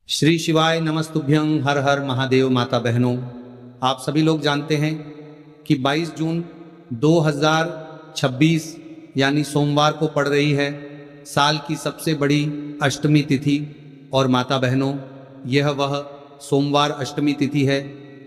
श्री शिवाय नमस्तुभ्यं। हर हर महादेव। माता बहनों, आप सभी लोग जानते हैं कि 22 जून 2026 यानी सोमवार को पड़ रही है साल की सबसे बड़ी अष्टमी तिथि। और माता बहनों, यह वह सोमवार अष्टमी तिथि है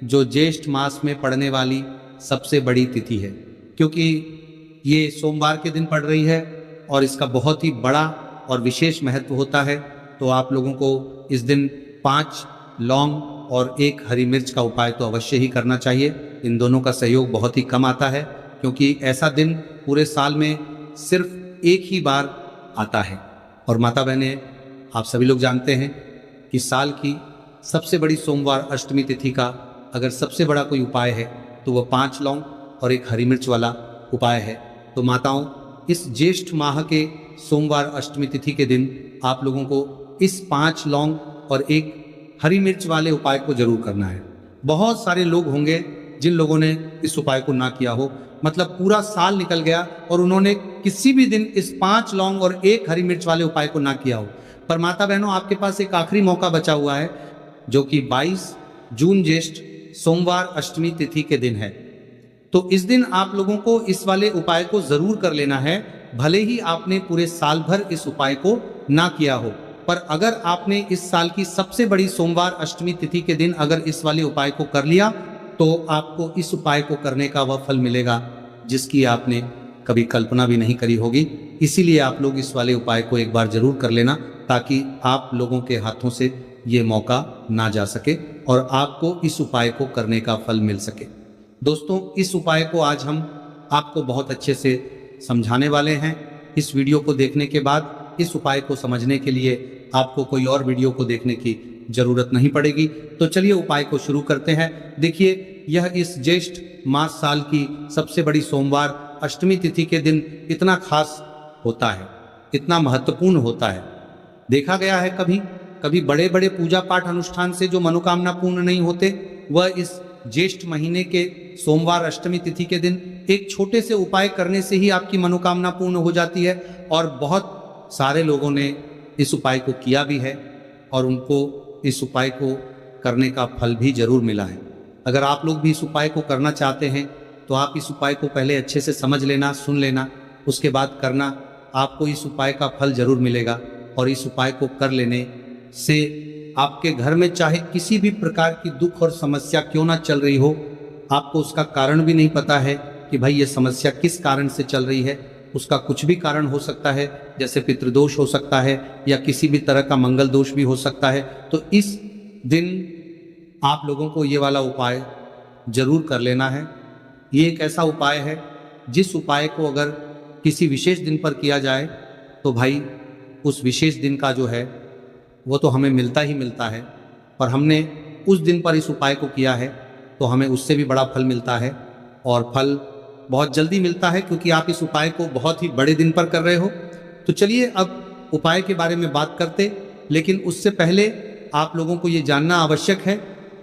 जो ज्येष्ठ मास में पड़ने वाली सबसे बड़ी तिथि है, क्योंकि ये सोमवार के दिन पड़ रही है और इसका बहुत ही बड़ा और विशेष महत्व होता है। तो आप लोगों को इस दिन 5 लौंग और 1 हरी मिर्च का उपाय तो अवश्य ही करना चाहिए। इन दोनों का सहयोग बहुत ही कम आता है, क्योंकि ऐसा दिन पूरे साल में सिर्फ एक ही बार आता है। और माता बहनें, आप सभी लोग जानते हैं कि साल की सबसे बड़ी सोमवार अष्टमी तिथि का अगर सबसे बड़ा कोई उपाय है तो वह 5 लौंग और 1 हरी मिर्च वाला उपाय है। तो माताओं, इस ज्येष्ठ माह के सोमवार अष्टमी तिथि के दिन आप लोगों को इस 5 लौंग और 1 हरी मिर्च वाले उपाय को जरूर करना है। बहुत सारे लोग होंगे जिन लोगों ने इस उपाय को ना किया हो, मतलब पूरा साल निकल गया और उन्होंने किसी भी दिन इस 5 लौंग और 1 हरी मिर्च वाले उपाय को ना किया हो। पर माता बहनों, आपके पास एक आखिरी मौका बचा हुआ है, जो कि 22 जून ज्येष्ठ सोमवार अष्टमी तिथि के दिन है। तो इस दिन आप लोगों को इस वाले उपाय को जरूर कर लेना है, भले ही आपने पूरे साल भर इस उपाय को ना किया हो। पर अगर आपने इस साल की सबसे बड़ी सोमवार अष्टमी तिथि के दिन अगर इस वाले उपाय को कर लिया, तो आपको इस उपाय को करने का वह फल मिलेगा जिसकी आपने कभी कल्पना भी नहीं करी होगी। इसीलिए आप लोग इस वाले उपाय को एक बार जरूर कर लेना, ताकि आप लोगों के हाथों से ये मौका ना जा सके और आपको इस उपाय को करने का फल मिल सके। दोस्तों, इस उपाय को आज हम आपको बहुत अच्छे से समझाने वाले हैं। इस वीडियो को देखने के बाद इस उपाय को समझने के लिए आपको कोई और वीडियो को देखने की जरूरत नहीं पड़ेगी। तो चलिए उपाय को शुरू करते हैं। देखिए, यह इस ज्येष्ठ मास साल की सबसे बड़ी सोमवार अष्टमी तिथि के दिन इतना खास होता है, इतना महत्वपूर्ण होता है। देखा गया है कभी कभी बड़े बड़े पूजा पाठ अनुष्ठान से जो मनोकामना पूर्ण नहीं होते, वह इस ज्येष्ठ महीने के सोमवार अष्टमी तिथि के दिन एक छोटे से उपाय करने से ही आपकी मनोकामना पूर्ण हो जाती है। और बहुत सारे लोगों ने इस उपाय को किया भी है और उनको इस उपाय को करने का फल भी जरूर मिला है। अगर आप लोग भी इस उपाय को करना चाहते हैं तो आप इस उपाय को पहले अच्छे से समझ लेना, सुन लेना, उसके बाद करना। आपको इस उपाय का फल जरूर मिलेगा। और इस उपाय को कर लेने से आपके घर में चाहे किसी भी प्रकार की दुख और समस्या क्यों ना चल रही हो, आपको उसका कारण भी नहीं पता है कि भाई ये समस्या किस कारण से चल रही है। उसका कुछ भी कारण हो सकता है, जैसे पितृदोष हो सकता है या किसी भी तरह का मंगल दोष भी हो सकता है। तो इस दिन आप लोगों को ये वाला उपाय जरूर कर लेना है। ये एक ऐसा उपाय है जिस उपाय को अगर किसी विशेष दिन पर किया जाए तो भाई उस विशेष दिन का जो है वो तो हमें मिलता ही मिलता है। और हमने उस दिन पर इस उपाय को किया है तो हमें उससे भी बड़ा फल मिलता है, और फल बहुत जल्दी मिलता है, क्योंकि आप इस उपाय को बहुत ही बड़े दिन पर कर रहे हो। तो चलिए अब उपाय के बारे में बात करते, लेकिन उससे पहले आप लोगों को ये जानना आवश्यक है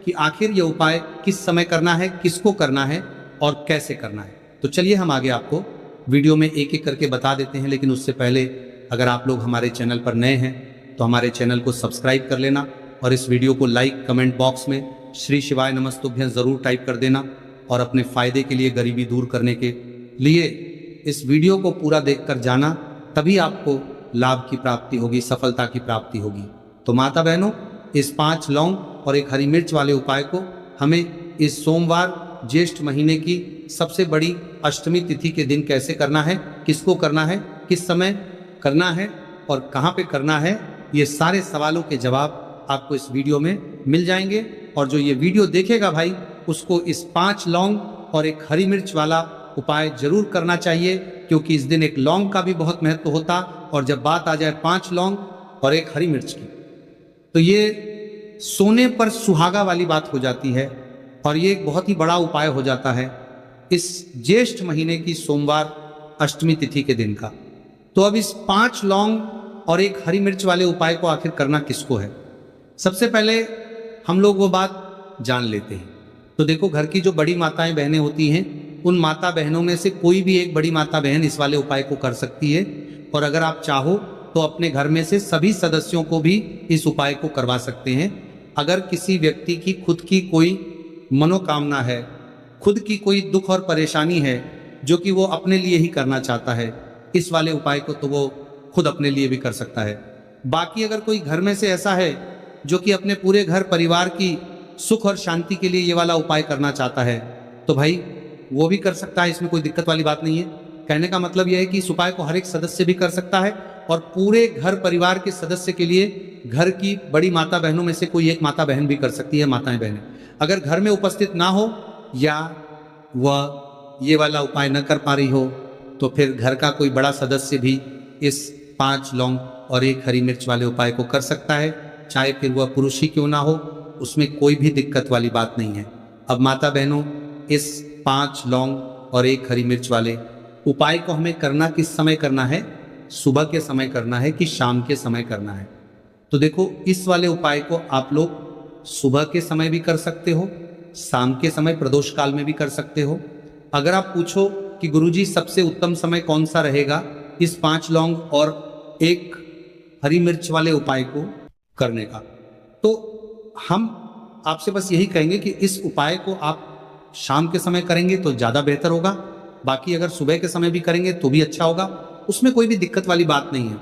कि आखिर ये उपाय किस समय करना है, किसको करना है और कैसे करना है। तो चलिए हम आगे आपको वीडियो में एक एक करके बता देते हैं। लेकिन उससे पहले अगर आप लोग हमारे चैनल पर नए हैं तो हमारे चैनल को सब्सक्राइब कर लेना और इस वीडियो को लाइक, कमेंट बॉक्स में श्री शिवाय नमस्तुभ्यं जरूर टाइप कर देना। और अपने फायदे के लिए, गरीबी दूर करने के लिए इस वीडियो को पूरा देखकर जाना, तभी आपको लाभ की प्राप्ति होगी, सफलता की प्राप्ति होगी। तो माता बहनों, इस 5 लौंग और 1 हरी मिर्च वाले उपाय को हमें इस सोमवार ज्येष्ठ महीने की सबसे बड़ी अष्टमी तिथि के दिन कैसे करना है, किसको करना है, किस समय करना है और कहाँ पे करना है, ये सारे सवालों के जवाब आपको इस वीडियो में मिल जाएंगे। और जो ये वीडियो देखेगा भाई, उसको इस 5 लौंग और 1 हरी मिर्च वाला उपाय जरूर करना चाहिए, क्योंकि इस दिन 1 लौंग का भी बहुत महत्व होता। और जब बात आ जाए 5 लौंग और 1 हरी मिर्च की, तो ये सोने पर सुहागा वाली बात हो जाती है और ये एक बहुत ही बड़ा उपाय हो जाता है इस ज्येष्ठ महीने की सोमवार अष्टमी तिथि के दिन का। तो अब इस 5 लौंग और 1 हरी मिर्च वाले उपाय को आखिर करना किसको है, सबसे पहले हम लोग वो बात जान लेते हैं। तो देखो, घर की जो बड़ी माताएं बहनें होती हैं, उन माता बहनों में से कोई भी एक बड़ी माता बहन इस वाले उपाय को कर सकती है। और अगर आप चाहो तो तो अपने घर में से सभी सदस्यों को भी इस उपाय को करवा सकते हैं। अगर किसी व्यक्ति की खुद की कोई मनोकामना है, खुद की कोई दुख और परेशानी है जो कि वो अपने लिए ही करना चाहता है, इस वाले उपाय को तो वो खुद अपने लिए भी कर सकता है। बाकी अगर कोई घर में से ऐसा है जो कि अपने पूरे घर परिवार की सुख और शांति के लिए ये वाला उपाय करना चाहता है, तो भाई वो भी कर सकता है, इसमें कोई दिक्कत वाली बात नहीं है। कहने का मतलब यह है कि इस उपाय को हर एक सदस्य भी कर सकता है और पूरे घर परिवार के सदस्य के लिए घर की बड़ी माता बहनों में से कोई एक माता बहन भी कर सकती है, माताएं बहनें। अगर घर में उपस्थित ना हो या वह ये वाला उपाय न कर पा रही हो, तो फिर घर का कोई बड़ा सदस्य भी इस 5 लौंग और 1 हरी मिर्च वाले उपाय को कर सकता है, चाहे फिर वह पुरुष ही क्यों ना हो, उसमें कोई भी दिक्कत वाली बात नहीं है। अब माता बहनों, इस 5 लौंग और 1 हरी मिर्च वाले उपाय को हमें करना किस समय करना है? सुबह के समय करना है कि शाम के समय करना है? तो देखो, इस वाले उपाय को आप लोग सुबह के समय भी कर सकते हो, शाम के समय प्रदोष काल में भी कर सकते हो। अगर आप पूछो कि गुरुजी सबसे उत्तम समय कौन सा रहेगा इस 5 लौंग और 1 हरी मिर्च वाले उपाय को करने का, तो हम आपसे बस यही कहेंगे कि इस उपाय को आप शाम के समय करेंगे तो ज़्यादा बेहतर होगा। बाकी अगर सुबह के समय भी करेंगे तो भी अच्छा होगा, उसमें कोई भी दिक्कत वाली बात नहीं है।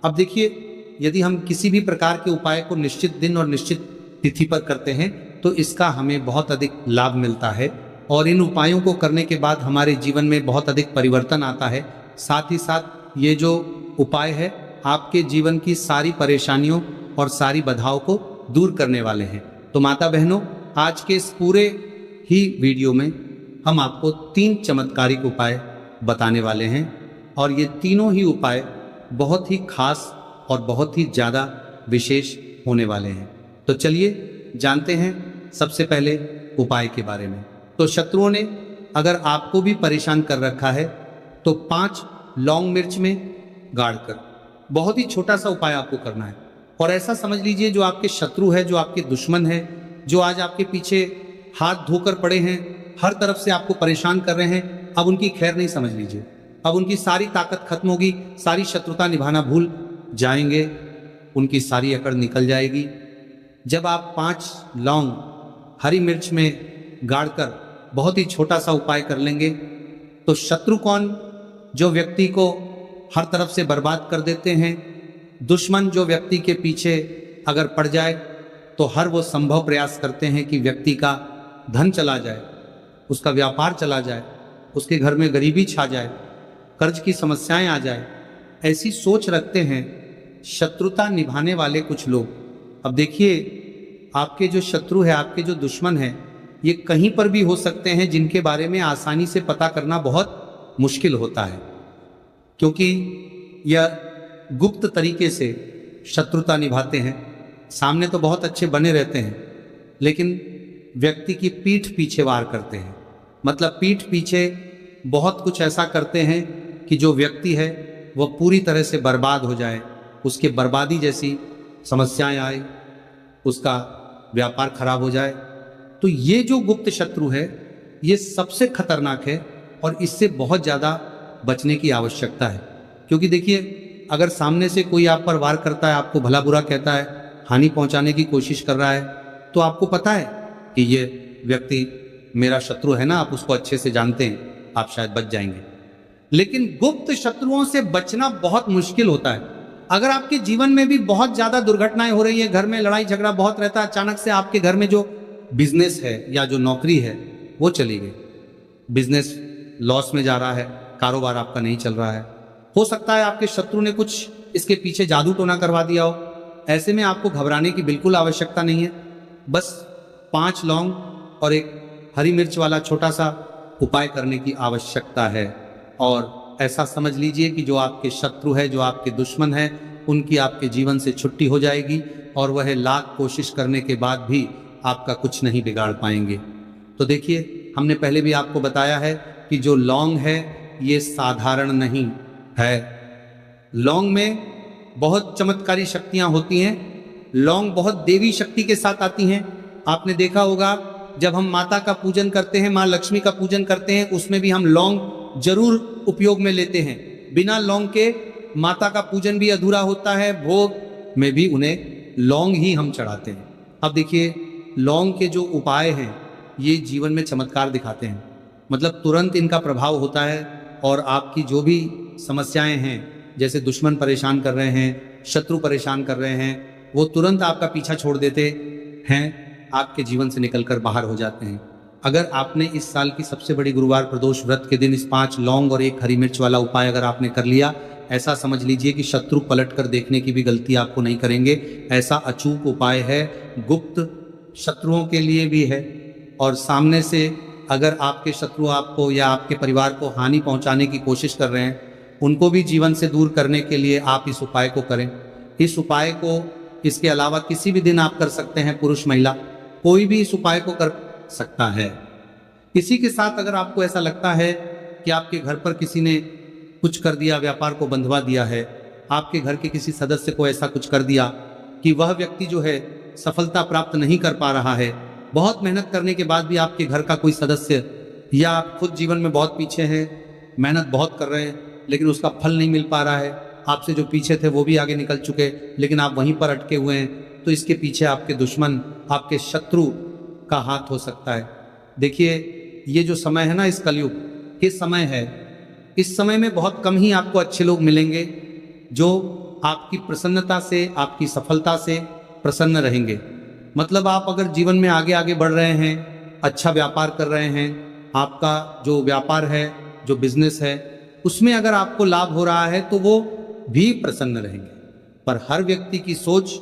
अब देखिए, यदि हम किसी भी प्रकार के उपाय को निश्चित दिन और निश्चित तिथि पर करते हैं तो इसका हमें बहुत अधिक लाभ मिलता है और इन उपायों को करने के बाद हमारे जीवन में बहुत अधिक परिवर्तन आता है। साथ ही साथ ये जो उपाय है आपके जीवन की सारी परेशानियों और सारी बाधाओं को दूर करने वाले हैं। तो माता बहनों, आज के इस पूरे ही वीडियो में हम आपको 3 चमत्कारिक उपाय बताने वाले हैं और ये तीनों ही उपाय बहुत ही खास और बहुत ही ज़्यादा विशेष होने वाले हैं। तो चलिए जानते हैं सबसे पहले उपाय के बारे में। तो शत्रुओं ने अगर आपको भी परेशान कर रखा है तो 5 लौंग मिर्च में गाड़कर बहुत ही छोटा सा उपाय आपको करना है। और ऐसा समझ लीजिए, जो आपके शत्रु है, जो आपके दुश्मन है, जो आज आपके पीछे हाथ धोकर पड़े हैं, हर तरफ से आपको परेशान कर रहे हैं, अब उनकी खैर नहीं समझ लीजिए। अब उनकी सारी ताकत खत्म होगी, सारी शत्रुता निभाना भूल जाएंगे, उनकी सारी अकड़ निकल जाएगी। जब आप 5 लौंग हरी मिर्च में गाड़कर बहुत ही छोटा सा उपाय कर लेंगे तो शत्रु कौन? जो व्यक्ति को हर तरफ से बर्बाद कर देते हैं, दुश्मन जो व्यक्ति के पीछे अगर पड़ जाए तो हर वो संभव प्रयास करते हैं कि व्यक्ति का धन चला जाए, उसका व्यापार चला जाए, उसके घर में गरीबी छा जाए, कर्ज की समस्याएं आ जाए, ऐसी सोच रखते हैं शत्रुता निभाने वाले कुछ लोग। अब देखिए, आपके जो शत्रु है, आपके जो दुश्मन है, ये कहीं पर भी हो सकते हैं, जिनके बारे में आसानी से पता करना बहुत मुश्किल होता है, क्योंकि यह गुप्त तरीके से शत्रुता निभाते हैं। सामने तो बहुत अच्छे बने रहते हैं, लेकिन व्यक्ति की पीठ पीछे वार करते हैं। मतलब पीठ पीछे बहुत कुछ ऐसा करते हैं कि जो व्यक्ति है वह पूरी तरह से बर्बाद हो जाए, उसके बर्बादी जैसी समस्याएं आए, उसका व्यापार खराब हो जाए। तो ये जो गुप्त शत्रु है ये सबसे खतरनाक है और इससे बहुत ज़्यादा बचने की आवश्यकता है। क्योंकि देखिए, अगर सामने से कोई आप पर वार करता है, आपको भला बुरा कहता है, हानि पहुंचाने की कोशिश कर रहा है, तो आपको पता है कि ये व्यक्ति मेरा शत्रु है ना, आप उसको अच्छे से जानते हैं, आप शायद बच जाएंगे। लेकिन गुप्त शत्रुओं से बचना बहुत मुश्किल होता है। अगर आपके जीवन में भी बहुत ज्यादा दुर्घटनाएं हो रही है, घर में लड़ाई झगड़ा बहुत रहता है, अचानक से आपके घर में जो बिजनेस है या जो नौकरी है वो चली गई, बिजनेस लॉस में जा रहा है, कारोबार आपका नहीं चल रहा है, हो सकता है आपके शत्रु ने कुछ इसके पीछे जादू टोना करवा दिया हो। ऐसे में आपको घबराने की बिल्कुल आवश्यकता नहीं है। बस 5 लौंग और 1 हरी मिर्च वाला छोटा सा उपाय करने की आवश्यकता है। और ऐसा समझ लीजिए कि जो आपके शत्रु है, जो आपके दुश्मन है, उनकी आपके जीवन से छुट्टी हो जाएगी और वह लाख कोशिश करने के बाद भी आपका कुछ नहीं बिगाड़ पाएंगे। तो देखिए, हमने पहले भी आपको बताया है कि जो लौंग है ये साधारण नहीं है। लौंग में बहुत चमत्कारी शक्तियां होती हैं। लौंग बहुत देवी शक्ति के साथ आती हैं। आपने देखा होगा, जब हम माता का पूजन करते हैं, माँ लक्ष्मी का पूजन करते हैं, उसमें भी हम लौंग जरूर उपयोग में लेते हैं। बिना लौंग के माता का पूजन भी अधूरा होता है, भोग में भी उन्हें लौंग ही हम चढ़ाते हैं। अब देखिए, लौंग के जो उपाय हैं ये जीवन में चमत्कार दिखाते हैं, मतलब तुरंत इनका प्रभाव होता है और आपकी जो भी समस्याएं हैं, जैसे दुश्मन परेशान कर रहे हैं, शत्रु परेशान कर रहे हैं, वो तुरंत आपका पीछा छोड़ देते हैं, आपके जीवन से निकलकर बाहर हो जाते हैं। अगर आपने इस साल की सबसे बड़ी गुरुवार प्रदोष व्रत के दिन इस 5 लौंग और 1 हरी मिर्च वाला उपाय अगर आपने कर लिया, ऐसा समझ लीजिए कि शत्रु पलट कर देखने की भी गलती आपको नहीं करेंगे। ऐसा अचूक उपाय है, गुप्त शत्रुओं के लिए भी है, और सामने से अगर आपके शत्रु आपको या आपके परिवार को हानि पहुंचाने की कोशिश कर रहे हैं, उनको भी जीवन से दूर करने के लिए आप इस उपाय को करें। इस उपाय को इसके अलावा किसी भी दिन आप कर सकते हैं, पुरुष महिला कोई भी इस उपाय को कर सकता है। इसी के साथ अगर आपको ऐसा लगता है कि आपके घर पर किसी ने कुछ कर दिया, व्यापार को बंधवा दिया है, आपके घर के किसी सदस्य को ऐसा कुछ कर दिया कि वह व्यक्ति जो है सफलता प्राप्त नहीं कर पा रहा है, बहुत मेहनत करने के बाद भी आपके घर का कोई सदस्य या आप खुद जीवन में बहुत पीछे हैं, मेहनत बहुत कर रहे हैं लेकिन उसका फल नहीं मिल पा रहा है, आपसे जो पीछे थे वो भी आगे निकल चुके लेकिन आप वहीं पर अटके हुए हैं, तो इसके पीछे आपके दुश्मन, आपके शत्रु का हाथ हो सकता है। देखिए, ये जो समय है ना, इस कलयुग के समय है, इस समय में बहुत कम ही आपको अच्छे लोग मिलेंगे जो आपकी प्रसन्नता से, आपकी सफलता से प्रसन्न रहेंगे। मतलब आप अगर जीवन में आगे आगे बढ़ रहे हैं, अच्छा व्यापार कर रहे हैं, आपका जो व्यापार है, जो बिजनेस है, उसमें अगर आपको लाभ हो रहा है तो वो भी प्रसन्न रहेंगे। पर हर व्यक्ति की सोच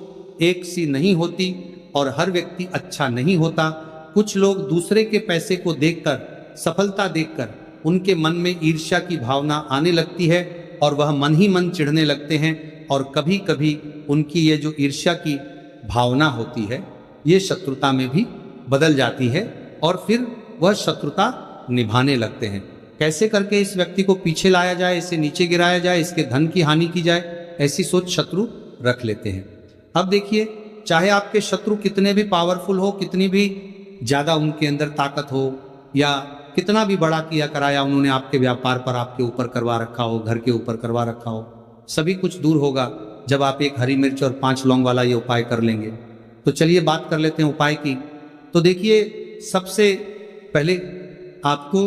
एक सी नहीं होती और हर व्यक्ति अच्छा नहीं होता। कुछ लोग दूसरे के पैसे को देखकर, सफलता देखकर उनके मन में ईर्ष्या की भावना आने लगती है और वह मन ही मन चिढ़ने लगते हैं, और कभी कभी उनकी ये जो ईर्ष्या की भावना होती है ये शत्रुता में भी बदल जाती है और फिर वह शत्रुता निभाने लगते हैं। कैसे करके इस व्यक्ति को पीछे लाया जाए, इसे नीचे गिराया जाए, इसके धन की हानि की जाए, ऐसी सोच शत्रु रख लेते हैं। अब देखिए, चाहे आपके शत्रु कितने भी पावरफुल हो, कितनी भी ज्यादा उनके अंदर ताकत हो, या कितना भी बड़ा किया कराया उन्होंने आपके व्यापार पर आपके ऊपर करवा रखा हो, घर के ऊपर करवा रखा हो, सभी कुछ दूर होगा जब आप 1 हरी मिर्च और 5 लौंग वाला ये उपाय कर लेंगे। तो चलिए बात कर लेते हैं उपाय की। तो देखिए, सबसे पहले आपको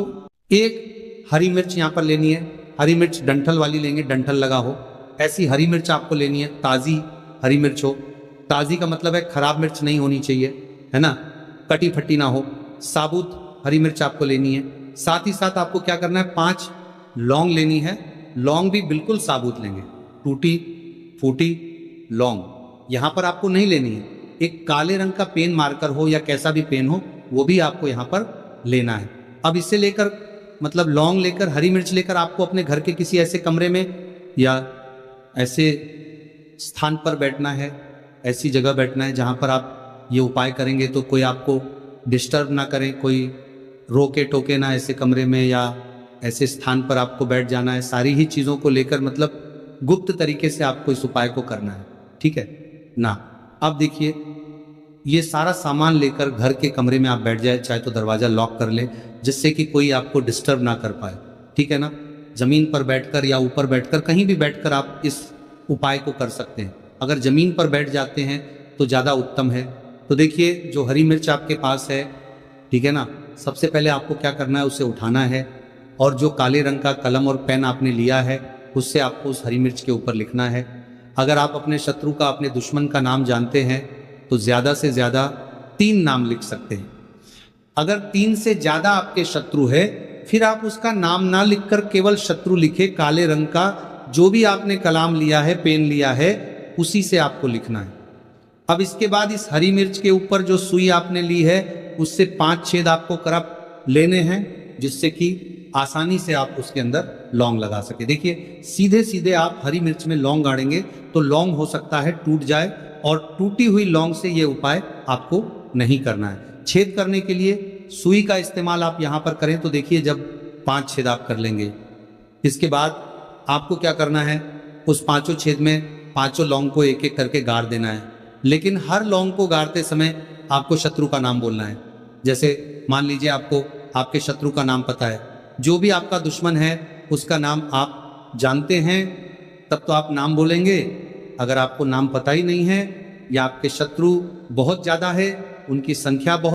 1 हरी मिर्च यहाँ पर लेनी है। हरी मिर्च डंठल वाली लेंगे, डंठल लगा हो ऐसी हरी मिर्च आपको लेनी है, ताज़ी हरी मिर्च हो। ताज़ी का मतलब है खराब मिर्च नहीं होनी चाहिए, है ना, कटी फटी ना हो। साबुत हरी मिर्च आपको लेनी है। साथ ही साथ आपको क्या करना है, 5 लौंग लेनी है। लौंग भी बिल्कुल साबुत लेंगे, टूटी फूटी लौंग यहाँ पर आपको नहीं लेनी है। एक काले रंग का पेन मार्कर हो या कैसा भी पेन हो, वो भी आपको यहाँ पर लेना है। अब इससे लेकर, मतलब लौंग लेकर, हरी मिर्च लेकर आपको अपने घर के किसी ऐसे कमरे में या ऐसे स्थान पर बैठना है, ऐसी जगह बैठना है जहाँ पर आप ये उपाय करेंगे तो कोई आपको डिस्टर्ब ना करे, कोई रोके टोके ना ऐसे कमरे में, या ऐसे स्थान पर आपको बैठ जाना है। सारी ही चीज़ों को लेकर, मतलब गुप्त तरीके से आपको इस उपाय को करना है, ठीक है ना। अब देखिए, ये सारा सामान लेकर घर के कमरे में आप बैठ जाए, चाहे तो दरवाज़ा लॉक कर ले जिससे कि कोई आपको डिस्टर्ब ना कर पाए, ठीक है ना। ज़मीन पर बैठकर या ऊपर बैठकर, कहीं भी बैठकर आप इस उपाय को कर सकते हैं। अगर ज़मीन पर बैठ जाते हैं तो ज़्यादा उत्तम है। तो देखिए, जो हरी मिर्च आपके पास है, ठीक है ना, सबसे पहले आपको क्या करना है, उसे उठाना है, और जो काले रंग का कलम और पेन आपने लिया है उससे आपको उस हरी मिर्च के ऊपर लिखना है। अगर आप अपने शत्रु का, अपने दुश्मन का नाम जानते हैं तो ज़्यादा से ज़्यादा 3 नाम लिख सकते हैं। अगर 3 से ज़्यादा आपके शत्रु है, फिर आप उसका नाम ना लिखकर केवल शत्रु लिखे, काले रंग का जो भी आपने कलाम लिया है, पेन लिया है, उसी से आपको लिखना है। अब इसके बाद इस हरी मिर्च के ऊपर जो सुई आपने ली है उससे 5 छेद आपको करप लेने हैं, जिससे कि आसानी से आप उसके अंदर लौंग लगा सके। देखिए, सीधे सीधे आप हरी मिर्च में लौंग गाड़ेंगे तो लौंग हो सकता है टूट जाए, और टूटी हुई लौंग से ये उपाय आपको नहीं करना है। छेद करने के लिए सुई का इस्तेमाल आप यहाँ पर करें तो देखिए, जब 5 छेद आप कर लेंगे, इसके बाद आपको क्या करना है, उस 5 छेद में 5 लौंग को एक एक करके गाड़ देना है। लेकिन हर लौंग को गाड़ते समय आपको शत्रु का नाम बोलना है। जैसे मान लीजिए आपको आपके शत्रु का नाम पता है, जो भी आपका दुश्मन है उसका नाम आप जानते हैं, तब तो आप नाम बोलेंगे। अगर आपको नाम पता ही नहीं है या आपके शत्रु बहुत ज्यादा है, उनकी संख्या बहुत